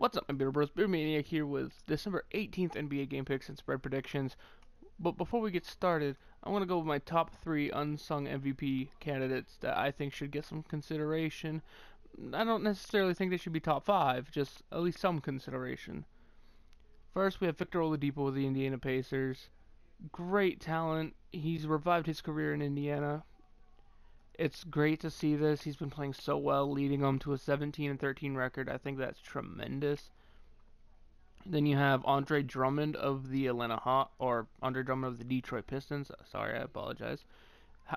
What's up, my Beer Bros? Beer Maniac here with December 18th NBA game picks and spread predictions. But before we get started, I want to go with my top 3 unsung MVP candidates that I think should get some consideration. I don't necessarily think they should be top 5, just at least some consideration. First, we have Victor Oladipo with the Indiana Pacers. Great talent. He's revived his career in Indiana. It's great to see this. He's been playing so well, leading them to a 17-13 record. I think that's tremendous. Then you have Andre Drummond of the Atlanta Hawks, or Andre Drummond of the Detroit Pistons. Sorry, I apologize.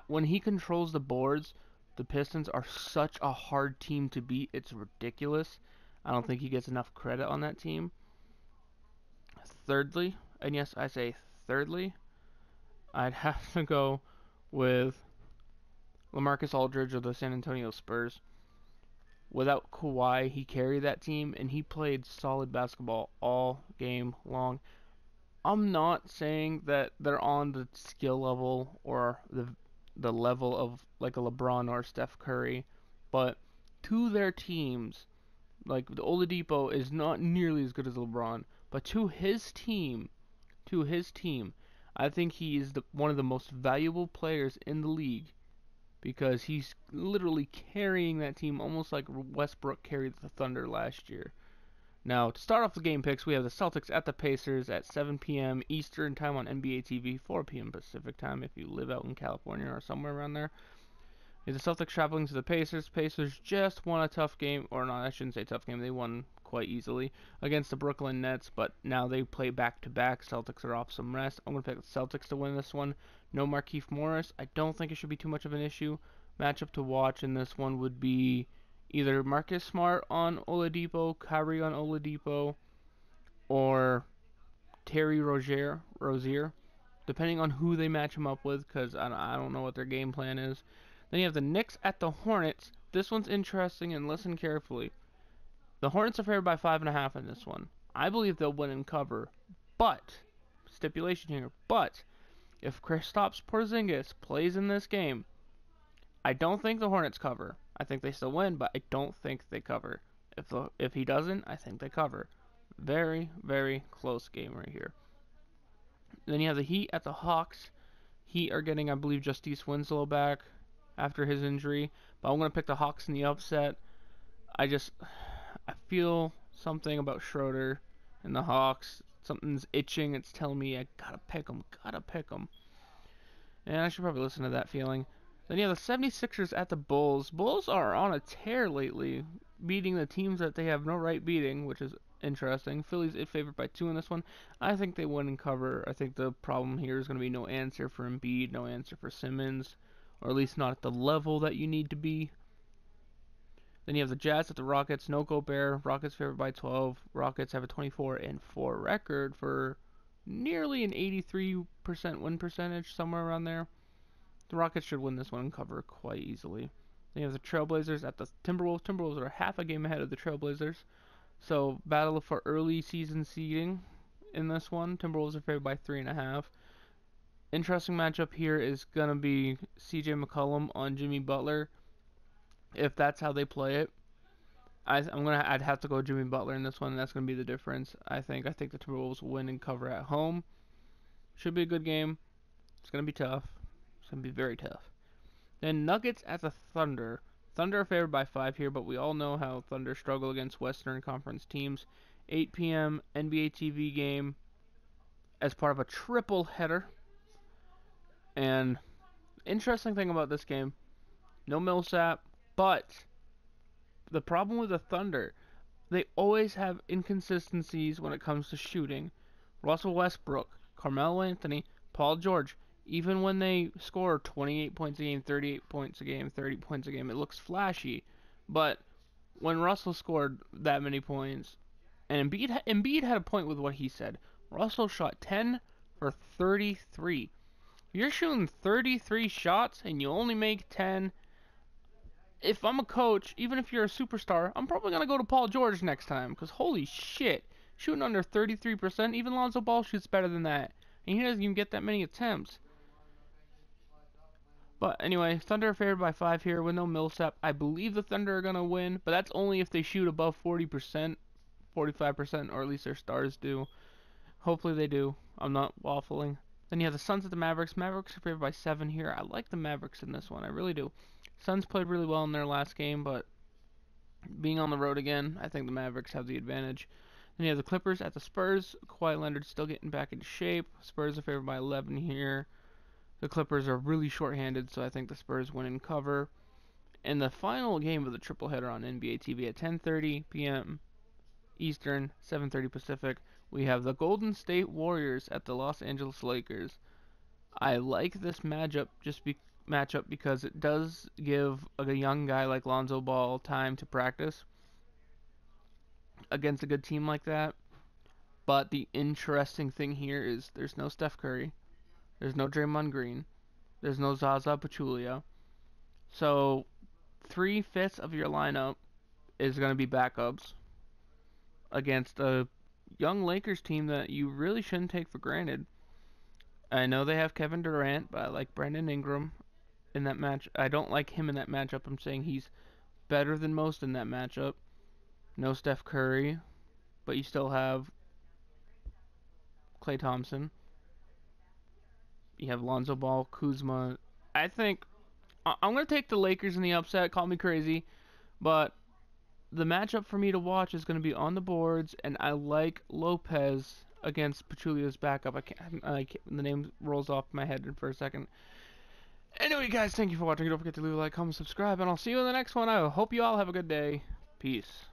When he controls the boards, the Pistons are such a hard team to beat. It's ridiculous. I don't think he gets enough credit on that team. Thirdly, and yes, I say thirdly, I'd have to go with LaMarcus Aldridge of the San Antonio Spurs. Without Kawhi, he carried that team, and he played solid basketball all game long. I'm not saying that they're on the skill level or the level of like a LeBron or Steph Curry, but to their teams, like the Oladipo is not nearly as good as LeBron, but to his team, I think he is one of the most valuable players in the league, because he's literally carrying that team almost like Westbrook carried the Thunder last year. Now, to start off the game picks, we have the Celtics at the Pacers at 7 p.m. Eastern Time on NBA TV, 4 p.m. Pacific Time if you live out in California or somewhere around there. The Celtics traveling to the Pacers. Pacers just won a tough game, or not, I shouldn't say tough game. They won quite easily against the Brooklyn Nets, but now they play back-to-back. Celtics are off some rest. I'm going to pick the Celtics to win this one. No Markieff Morris. I don't think it should be too much of an issue. Matchup to watch in this one would be either Marcus Smart on Oladipo, Kyrie on Oladipo, or Terry Rozier, depending on who they match him up with, because I don't know what their game plan is. Then you have the Knicks at the Hornets. This one's interesting, and listen carefully. The Hornets are favored by 5.5 in this one. I believe they'll win and cover, but, stipulation here, but, if Kristaps Porzingis plays in this game, I don't think the Hornets cover. I think they still win, but I don't think they cover. If he doesn't, I think they cover. Very, very close game right here. Then you have the Heat at the Hawks. Heat are getting, I believe, Justice Winslow back after his injury, but I'm going to pick the Hawks in the upset. I feel something about Schroeder and the Hawks. Something's itching. It's telling me I gotta pick them. And I should probably listen to that feeling. Then you have the 76ers at the Bulls. Bulls are on a tear lately, beating the teams that they have no right beating, which is interesting. Philly's favored by 2 in this one. I think they win and cover. I think the problem here is going to be no answer for Embiid, no answer for Simmons, or at least not at the level that you need to be. Then you have the Jazz at the Rockets. No Gobert. Rockets favored by 12. Rockets have a 24-4 record for nearly an 83% win percentage, somewhere around there. The Rockets should win this one and cover quite easily. Then you have the Trailblazers at the Timberwolves. Timberwolves are half a game ahead of the Trailblazers. So, battle for early season seeding in this one. Timberwolves are favored by 3.5. Interesting matchup here is going to be CJ McCollum on Jimmy Butler. If that's how they play it, I'd have to go Jimmy Butler in this one, and that's going to be the difference. I think the Timberwolves will win and cover at home. Should be a good game. It's going to be tough. It's going to be very tough. Then Nuggets at the Thunder. Thunder are favored by 5 here, but we all know how Thunder struggle against Western Conference teams. 8 p.m. NBA TV game as part of a triple header. And interesting thing about this game, no Millsap, but the problem with the Thunder, they always have inconsistencies when it comes to shooting. Russell Westbrook, Carmelo Anthony, Paul George, even when they score 28 points a game, 38 points a game, 30 points a game, it looks flashy. But when Russell scored that many points, and Embiid had a point with what he said. Russell shot 10 for 33. You're shooting 33 shots and you only make 10. If I'm a coach, even if you're a superstar, I'm probably going to go to Paul George next time, because holy shit, shooting under 33%, even Lonzo Ball shoots better than that, and he doesn't even get that many attempts. But anyway, Thunder are favored by 5 here with no Millsap. I believe the Thunder are going to win, but that's only if they shoot above 40% 45%, or at least their stars do. Hopefully they do. I'm not waffling. Then you have the Suns at the Mavericks. Mavericks are favored by 7 here. I like the Mavericks in this one. I really do. Suns played really well in their last game, but being on the road again, I think the Mavericks have the advantage. Then you have the Clippers at the Spurs. Kawhi Leonard still getting back into shape. Spurs are favored by 11 here. The Clippers are really short-handed, so I think the Spurs win and cover. And the final game of the triple header on NBA TV at 10:30 p.m. Eastern, 7:30 Pacific, we have the Golden State Warriors at the Los Angeles Lakers. I like this matchup because it does give a young guy like Lonzo Ball time to practice against a good team like that. But the interesting thing here is there's no Steph Curry, there's no Draymond Green, there's no Zaza Pachulia. So 3/5 of your lineup is going to be backups against a young Lakers team that you really shouldn't take for granted. I know they have Kevin Durant, but I like Brandon Ingram in that match. I don't like him in that matchup. I'm saying he's better than most in that matchup. No Steph Curry, but you still have Klay Thompson. You have Lonzo Ball, Kuzma. I think I'm going to take the Lakers in the upset. Call me crazy, but the matchup for me to watch is going to be on the boards, and I like Lopez against Pachulia's backup. The name rolls off my head for a second. Anyway, guys, thank you for watching. Don't forget to leave a like, comment, subscribe, and I'll see you in the next one. I hope you all have a good day. Peace.